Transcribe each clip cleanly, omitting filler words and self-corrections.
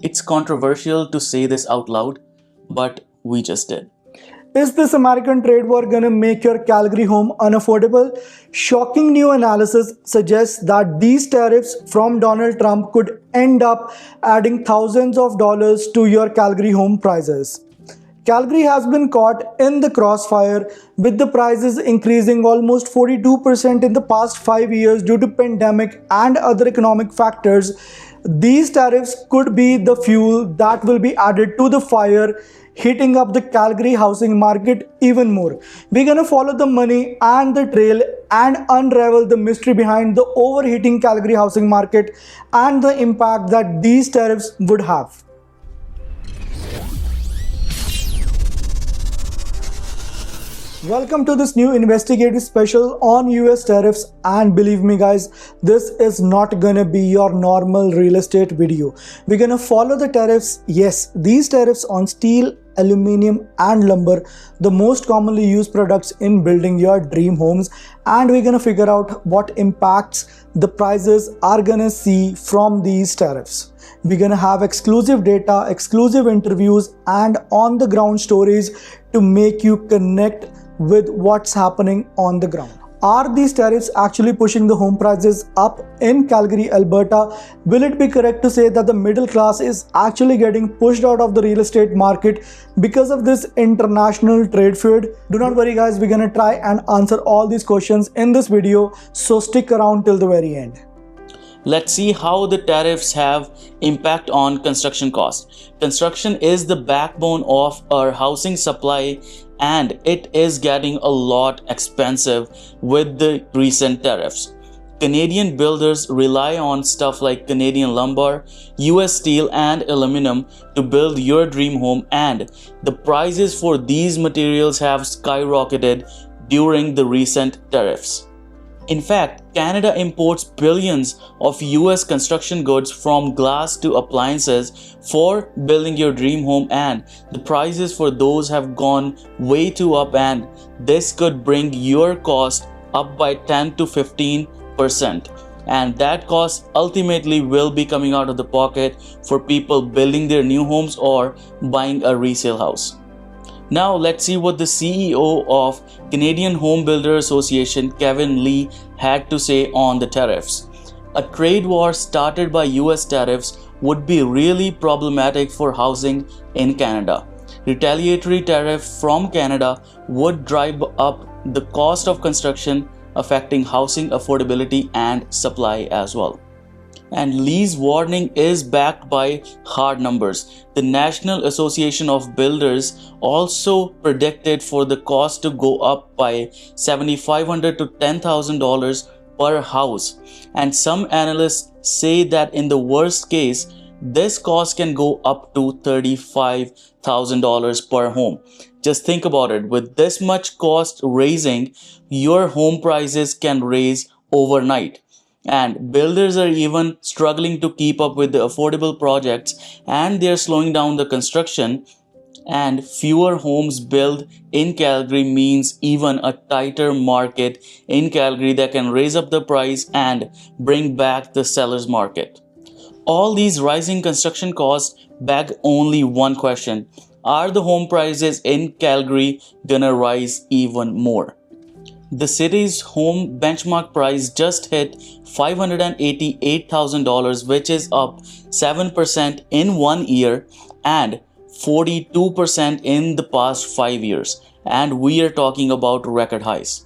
It's controversial to say this out loud, but we just did. Is this American trade war gonna make your Calgary home unaffordable? Shocking new analysis suggests that these tariffs from Donald Trump could end up adding thousands of dollars to your Calgary home prices. Calgary has been caught in the crossfire with the prices increasing almost 42% in the past 5 years due to pandemic and other economic factors. These tariffs could be the fuel that will be added to the fire, heating up the Calgary housing market even more. We're gonna follow the money and the trail and unravel the mystery behind the overheating Calgary housing market and the impact that these tariffs would have. Welcome to this new investigative special on US tariffs, and believe me guys, this is not gonna be your normal real estate video. We're gonna follow the tariffs. Yes, these tariffs on steel, aluminum and lumber, the most commonly used products in building your dream homes, and we're gonna figure out what impacts the prices are gonna see from these tariffs. We're gonna have exclusive data, exclusive interviews and on the ground stories to make you connect with what's happening on the ground. Are these tariffs actually pushing the home prices up in Calgary, Alberta? Will it be correct to say that the middle class is actually getting pushed out of the real estate market because of this international trade feud? Do not worry guys, we're gonna try and answer all these questions in this video, so stick around till the very end. Let's see how the tariffs have impact on construction costs. Construction is the backbone of our housing supply, and it is getting a lot expensive with the recent tariffs. Canadian builders rely on stuff like Canadian lumber, US steel and aluminum to build your dream home, and the prices for these materials have skyrocketed during the recent tariffs. In fact, Canada imports billions of US construction goods from glass to appliances for building your dream home, and the prices for those have gone way too up, and this could bring your cost up by 10 to 15%. And that cost ultimately will be coming out of the pocket for people building their new homes or buying a resale house. Now let's see what the CEO of Canadian Home Builder Association, Kevin Lee, had to say on the tariffs. A trade war started by US tariffs would be really problematic for housing in Canada. Retaliatory tariff from Canada would drive up the cost of construction, affecting housing affordability and supply as well. And Lee's warning is backed by hard numbers. The National Association of Builders also predicted for the cost to go up by $7,500 to $10,000 per house. And some analysts say that in the worst case, this cost can go up to $35,000 per home. Just think about it. With this much cost raising, your home prices can raise overnight. And builders are even struggling to keep up with the affordable projects, and they're slowing down the construction, and fewer homes built in Calgary means even a tighter market in Calgary that can raise up the price and bring back the seller's market. All these rising construction costs beg only one question: are the home prices in Calgary gonna rise even more? The city's home benchmark price just hit $588,000, which is up 7% in 1 year and 42% in the past 5 years. And we are talking about record highs.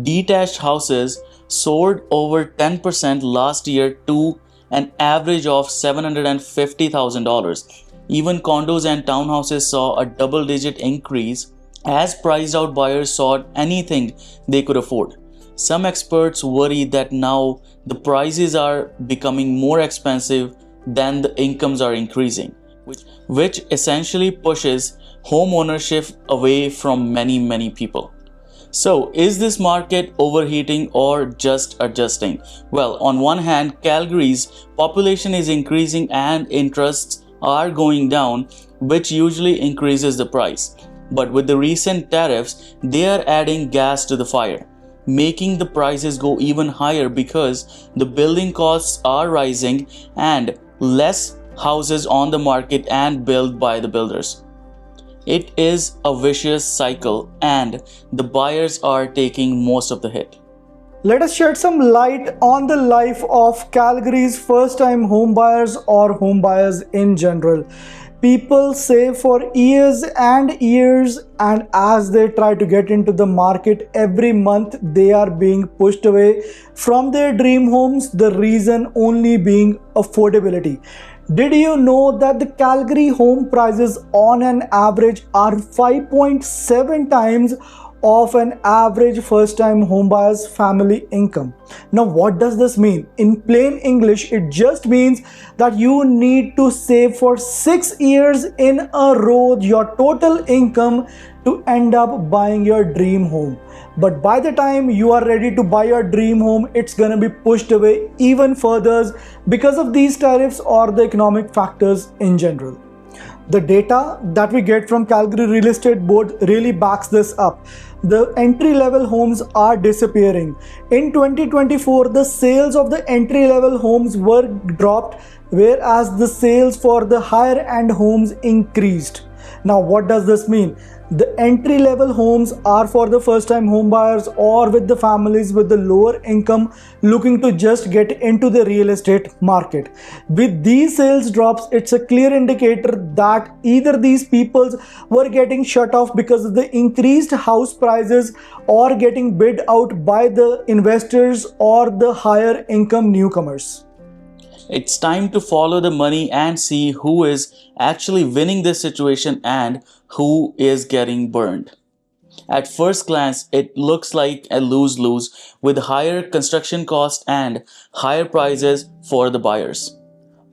Detached houses soared over 10% last year to an average of $750,000. Even condos and townhouses saw a double-digit increase as priced out buyers sought anything they could afford. Some experts worry that now the prices are becoming more expensive than the incomes are increasing, which essentially pushes home ownership away from many people. So, is this market overheating or just adjusting? Well, on one hand, Calgary's population is increasing and interests are going down, which usually increases the price. But with the recent tariffs, they are adding gas to the fire, making the prices go even higher because the building costs are rising and less houses on the market and built by the builders. It is a vicious cycle, and the buyers are taking most of the hit. Let us shed some light on the life of Calgary's first-time homebuyers or homebuyers in general. People save for years and years, and as they try to get into the market every month, they are being pushed away from their dream homes, the reason only being affordability. Did you know that the Calgary home prices on an average are 5.7 times of an average first-time homebuyer's family income? Now, what does this mean? In plain English, it just means that you need to save for 6 years in a row your total income to end up buying your dream home. But by the time you are ready to buy your dream home, it's gonna be pushed away even further because of these tariffs or the economic factors in general. The data that we get from Calgary Real Estate Board really backs this up. The entry-level homes are disappearing. In 2024, the sales of the entry-level homes were dropped, whereas the sales for the higher-end homes increased. Now, what does this mean? The entry-level homes are for the first-time home buyers or with the families with the lower income looking to just get into the real estate market. With these sales drops, it's a clear indicator that either these peoples were getting shut off because of the increased house prices or getting bid out by the investors or the higher income newcomers. It's time to follow the money and see who is actually winning this situation and who is getting burned. At first glance, it looks like a lose-lose with higher construction costs and higher prices for the buyers.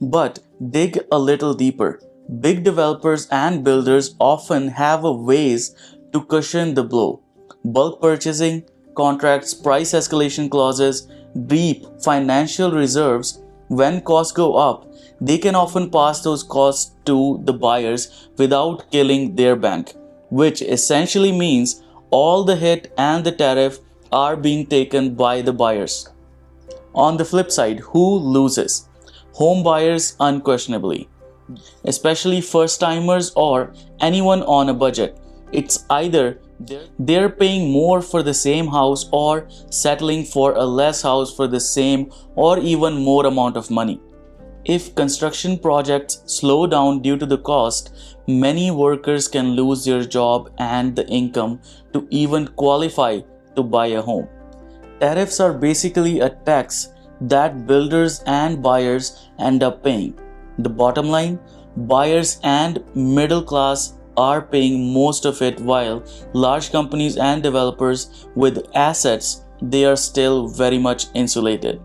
But dig a little deeper. Big developers and builders often have a ways to cushion the blow. Bulk purchasing, contracts, price escalation clauses, deep financial reserves. When costs go up, they can often pass those costs to the buyers without killing their bank, which essentially means all the hit and the tariff are being taken by the buyers. On the flip side, who loses? Home buyers unquestionably, especially first-timers or anyone on a budget. It's either they're paying more for the same house or settling for a less house for the same or even more amount of money. If construction projects slow down due to the cost, many workers can lose their job and the income to even qualify to buy a home. Tariffs are basically a tax that builders and buyers end up paying. The bottom line, buyers and middle class are paying most of it, while large companies and developers with assets, they are still very much insulated.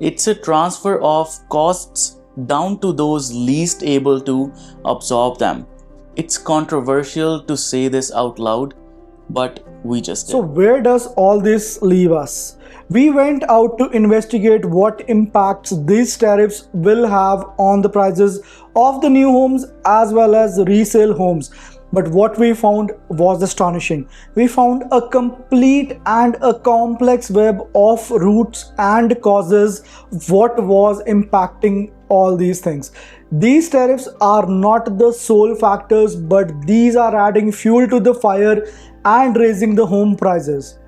It's a transfer of costs down to those least able to absorb them. It's controversial to say this out loud, but we just did. So where does all this leave us? We went out to investigate what impacts these tariffs will have on the prices of the new homes as well as resale homes. But what we found was astonishing. We found a complete and a complex web of roots and causes what was impacting all these things. These tariffs are not the sole factors, but these are adding fuel to the fire and raising the home prices.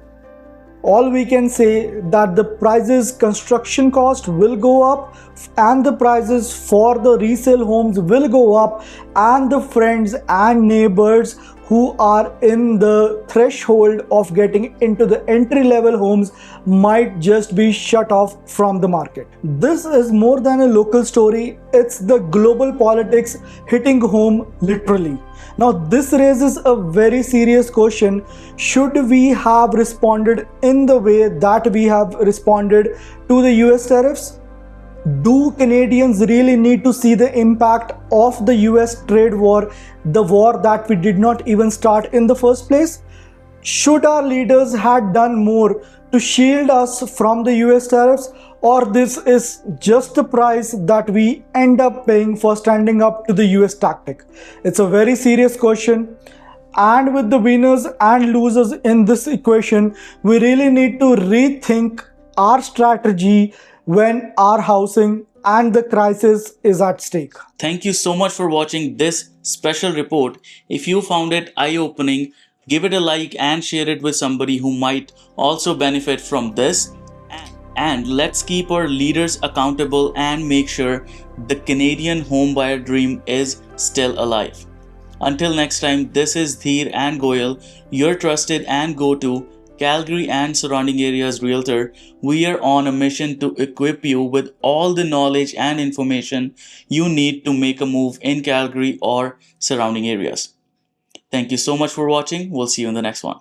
All we can say that the prices, construction cost will go up and the prices for the resale homes will go up, and the friends and neighbors who are in the threshold of getting into the entry-level homes might just be shut off from the market. This is more than a local story, it's the global politics hitting home literally. Now this raises a very serious question. Should we have responded in the way that we have responded to the US tariffs? Do Canadians really need to see the impact of the US trade war, the war that we did not even start in the first place? Should our leaders had done more to shield us from the US tariffs, or this is just the price that we end up paying for standing up to the US tactic? It's a very serious question. And with the winners and losers in this equation, we really need to rethink our strategy when our housing and the crisis is at stake. Thank you so much for watching this special report. If you found it eye-opening, give it a like and share it with somebody who might also benefit from this. And let's keep our leaders accountable and make sure the Canadian homebuyer dream is still alive. Until next time, this is Dheer and Goyal, your trusted and go-to Calgary and surrounding areas realtor. We are on a mission to equip you with all the knowledge and information you need to make a move in Calgary or surrounding areas. Thank you so much for watching. We'll see you in the next one.